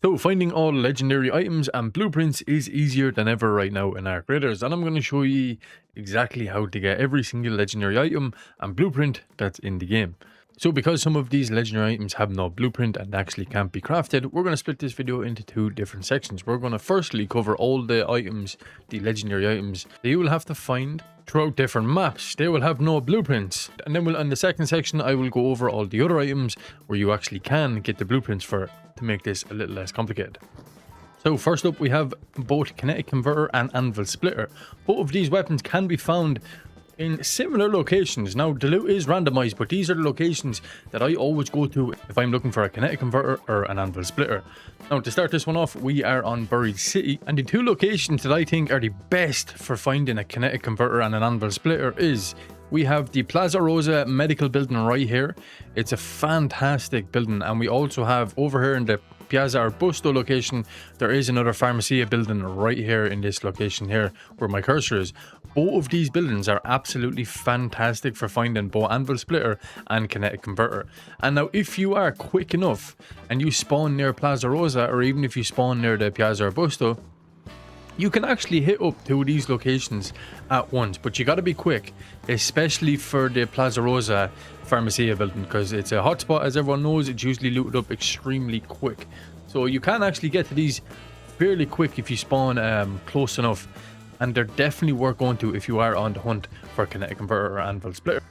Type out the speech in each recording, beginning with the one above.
So finding all legendary items and blueprints is easier than ever right now in Ark Raiders, and I'm going to show you exactly how to get every single legendary item and blueprint that's in the game. So because some of these legendary items have no blueprint and actually can't be crafted, we're going to split this video into two different sections. We're going to firstly cover all the items, the legendary items that you will have to find throughout different maps. They will have no blueprints. And then in the second section, I will go over all the other items where you actually can get the blueprints for to make this a little less complicated. So first up, we have both Kinetic Converter and Anvil Splitter. Both of these weapons can be found in similar locations. Now the loot is randomized, but these are the locations that I always go to if I'm looking for a Kinetic Converter or an Anvil Splitter. Now to start this one off, we are on Buried City, and the two locations that I think are the best for finding a Kinetic Converter and an Anvil Splitter is we have the Plaza Rosa medical building right here. It's a fantastic building, and we also have over here in the Piazza Arbusto location, there is another Pharmacia building right here in this location here where my cursor is. Both of these buildings are absolutely fantastic for finding both Anvil Splitter and Kinetic Converter. And now if you are quick enough and you spawn near Plaza Rosa, or even if you spawn near the Piazza Arbusto, you can actually hit up two of these locations at once, but you got to be quick, especially for the Plaza Rosa Pharmacia building, because it's a hotspot. As everyone knows, it's usually looted up extremely quick. So you can actually get to these fairly quick if you spawn close enough, and they're definitely worth going to if you are on the hunt for Kinetic Converter or Anvil Splitter.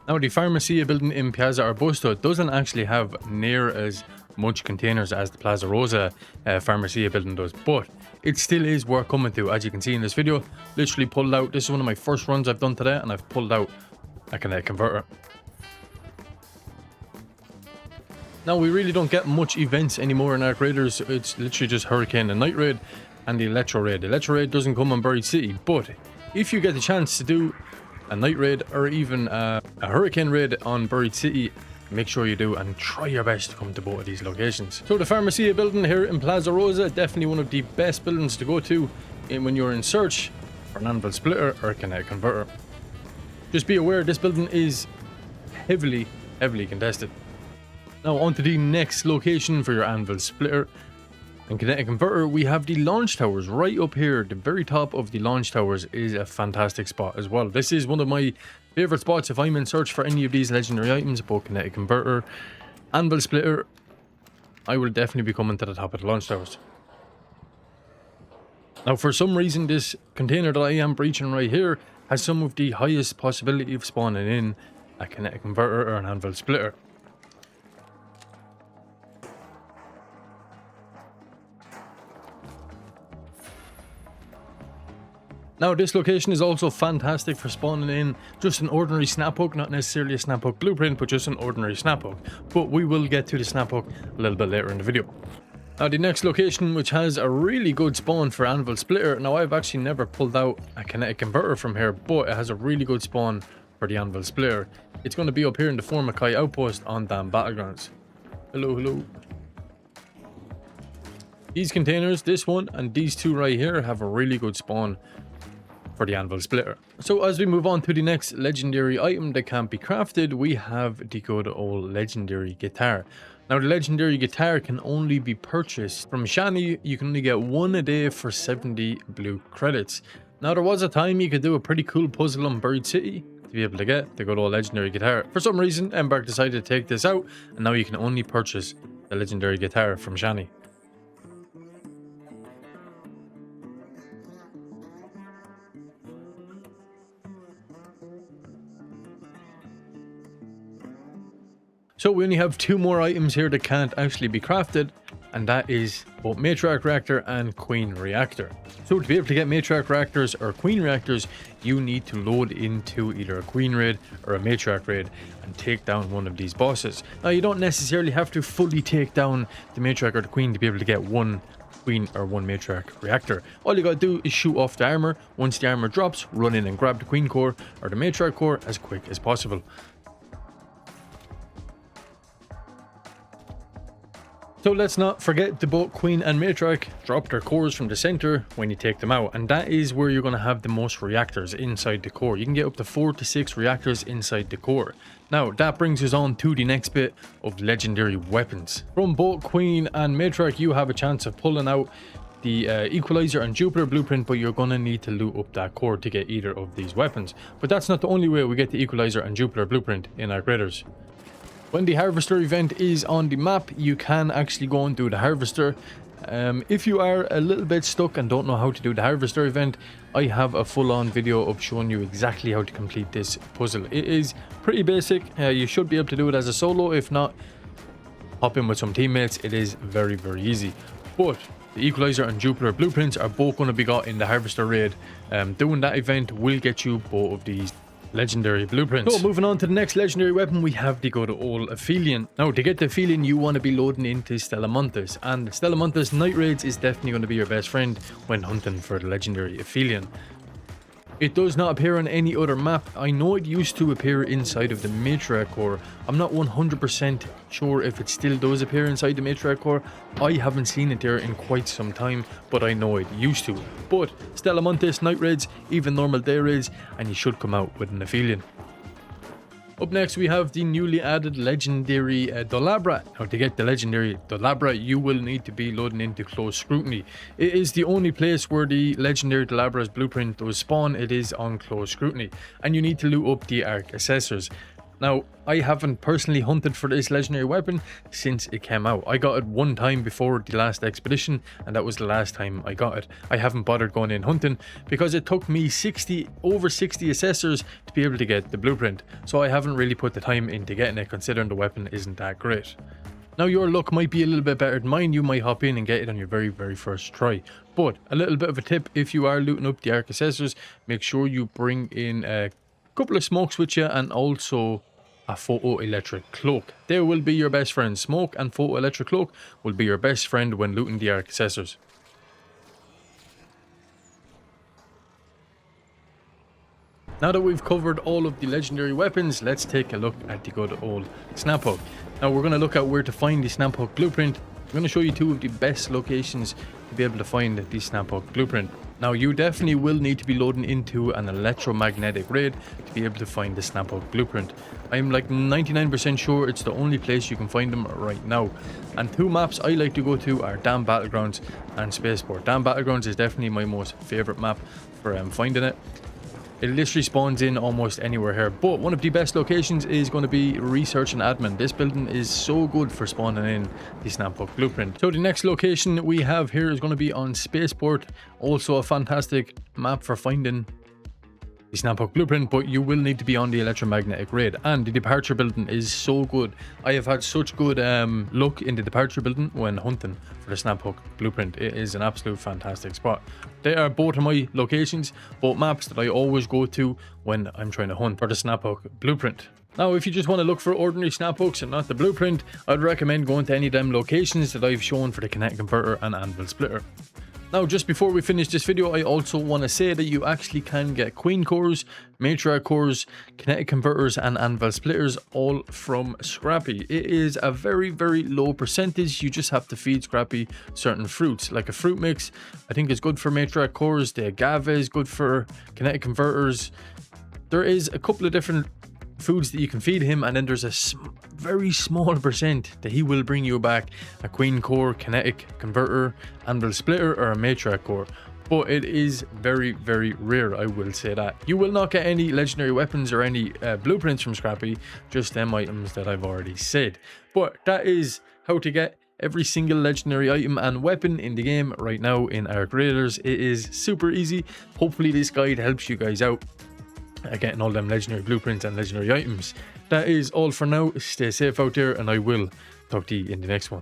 Now the Pharmacia building in Piazza Arbusto doesn't actually have near as much containers as the Plaza Rosa Pharmacia building does, but it still is worth coming to. As you can see in this video, literally pulled out, this is one of my first runs I've done today, and I've pulled out a Kinetic Converter. Now we really don't get much events anymore in Ark Raiders. It's literally just Hurricane and Night Raid and the Electro Raid. The Electro Raid doesn't come on Buried City, but if you get the chance to do a Night Raid or even a Hurricane Raid on Buried City, make sure you do and try your best to come to both of these locations. So the Pharmacia building here in Plaza Rosa, definitely one of the best buildings to go to when you're in search for an Anvil Splitter or a Kinetic Converter. Just be aware this building is heavily contested. Now on to the next location for your Anvil Splitter and Kinetic Converter. We have the launch towers right up here. The very top of the launch towers is a fantastic spot as well. This is one of my favorite spots if I'm in search for any of these legendary items, both Kinetic Converter, Anvil Splitter. I will definitely be coming to the top of the launch towers. Now for some reason, this container that I am breaching right here has some of the highest possibility of spawning in a Kinetic Converter or an Anvil Splitter. Now this location is also fantastic for spawning in just an ordinary snap hook, not necessarily a snap hook blueprint, but just an ordinary snap hook. But we will get to the snap hook a little bit later in the video. Now the next location, which has a really good spawn for Anvil Splitter. Now I've actually never pulled out a Kinetic Converter from here, but it has a really good spawn for the Anvil Splitter. It's going to be up here in the Formikai outpost on Dam Battlegrounds. Hello. These containers, this one and these two right here, have a really good spawn for the Anvil Splitter. So as we move on to the next legendary item that can't be crafted, we have the good old legendary guitar. Now the legendary guitar can only be purchased from Shani. You can only get one a day for 70 blue credits. Now there was a time you could do a pretty cool puzzle on Buried City to be able to get the good old legendary guitar. For some reason, Embark decided to take this out, and now you can only purchase the legendary guitar from Shani. So we only have two more items here that can't actually be crafted, and that is both Matriarch Reactor and Queen Reactor. So to be able to get Matriarch Reactors or Queen Reactors, you need to load into either a Queen Raid or a Matriarch Raid and take down one of these bosses. Now you don't necessarily have to fully take down the Matriarch or the Queen to be able to get one Queen or one Matriarch Reactor. All you gotta do is shoot off the armor. Once the armor drops, run in and grab the Queen core or the Matriarch core as quick as possible. So let's not forget the both Queen and Matriarch drop their cores from the center when you take them out, and that is where you're going to have the most reactors inside the core. You can get up to 4 to 6 reactors inside the core. Now that brings us on to the next bit of legendary weapons. From both Queen and Matriarch you have a chance of pulling out the Equalizer and Jupiter blueprint, but you're going to need to loot up that core to get either of these weapons. But that's not the only way we get the Equalizer and Jupiter blueprint in our graders. When the Harvester event is on the map, you can actually go and do the Harvester. If you are a little bit stuck and don't know how to do the Harvester event, I have a full-on video of showing you exactly how to complete this puzzle. It is pretty basic. You should be able to do it as a solo. If not, hop in with some teammates. It is very, very easy. But the Equalizer and Jupiter blueprints are both going to be got in the Harvester raid. Doing that event will get you both of these legendary blueprints. So moving on to the next legendary weapon, we have the good old Aphelion. Now to get the Aphelion you want to be loading into Stellamontes, and Stellamontes night raids is definitely going to be your best friend when hunting for the legendary Aphelion. It does not appear on any other map. I know it used to appear inside of the Matriarch core. I'm not 100% sure if it still does appear inside the Matriarch core. I haven't seen it there in quite some time, but I know it used to. But Stellamontes night raids, even normal day raids, and you should come out with an Aphelion. Up next we have the newly added legendary Dolabra. Now to get the legendary Dolabra you will need to be loading into Close Scrutiny. It is the only place where the legendary Dolabra's blueprint does spawn. It is on Close Scrutiny, and you need to loot up the Ark Assessors. Now, I haven't personally hunted for this legendary weapon since it came out. I got it one time before the last expedition, and that was the last time I got it. I haven't bothered going in hunting because it took me over 60 assessors to be able to get the blueprint. So I haven't really put the time into getting it, considering the weapon isn't that great. Now your luck might be a little bit better than mine. You might hop in and get it on your very first try. But a little bit of a tip, if you are looting up the Ark Assessors, make sure you bring in a couple of smokes with you, and also a photoelectric cloak. They will be your best friends. Smoke and photoelectric cloak will be your best friend when looting the Ark Assessors. Now that we've covered all of the legendary weapons, let's take a look at the good old Snap Hook. Now we're going to look at where to find the Snap Hook blueprint. I'm going to show you two of the best locations to be able to find the Snap Hook blueprint. Now you definitely will need to be loading into an electromagnetic raid to be able to find the Snap Hook blueprint. I'm like 99% sure it's the only place you can find them right now. And two maps I like to go to are Dam Battlegrounds and Spaceport. Dam Battlegrounds is definitely my most favorite map for finding it. It literally spawns in almost anywhere here, but one of the best locations is going to be Research and Admin. This building is so good for spawning in the Snap Hook blueprint. So the next location we have here is going to be on Spaceport. Also a fantastic map for finding the Snap Hook blueprint, but you will need to be on the electromagnetic raid. And the departure building is so good. I have had such good luck in the departure building when hunting for the Snap Hook blueprint. It is an absolute fantastic spot. They are both of my locations, both maps that I always go to when I'm trying to hunt for the Snap Hook blueprint. Now, if you just want to look for ordinary snap hooks and not the blueprint, I'd recommend going to any of them locations that I've shown for the Kinetic Converter and Anvil Splitter. Now, just before we finish this video, I also want to say that you actually can get Queen cores, Matriarch cores, Kinetic Converters and Anvil Splitters all from Scrappy. It is a very low percentage. You just have to feed Scrappy certain fruits, like a fruit mix. I think is good for Matriarch cores. The agave is good for Kinetic Converters. There is a couple of different foods that you can feed him, and then there's a very small percent that he will bring you back a Queen core, Kinetic Converter, Anvil Splitter or a Matriarch core. But it is very rare, I will say that. You will not get any legendary weapons or any blueprints from Scrappy, just them items that I've already said. But that is how to get every single legendary item and weapon in the game right now in Ark Raiders. It is super easy. Hopefully this guide helps you guys out getting all them legendary blueprints and legendary items. That is all for now. Stay safe out there, and I will talk to you in the next one.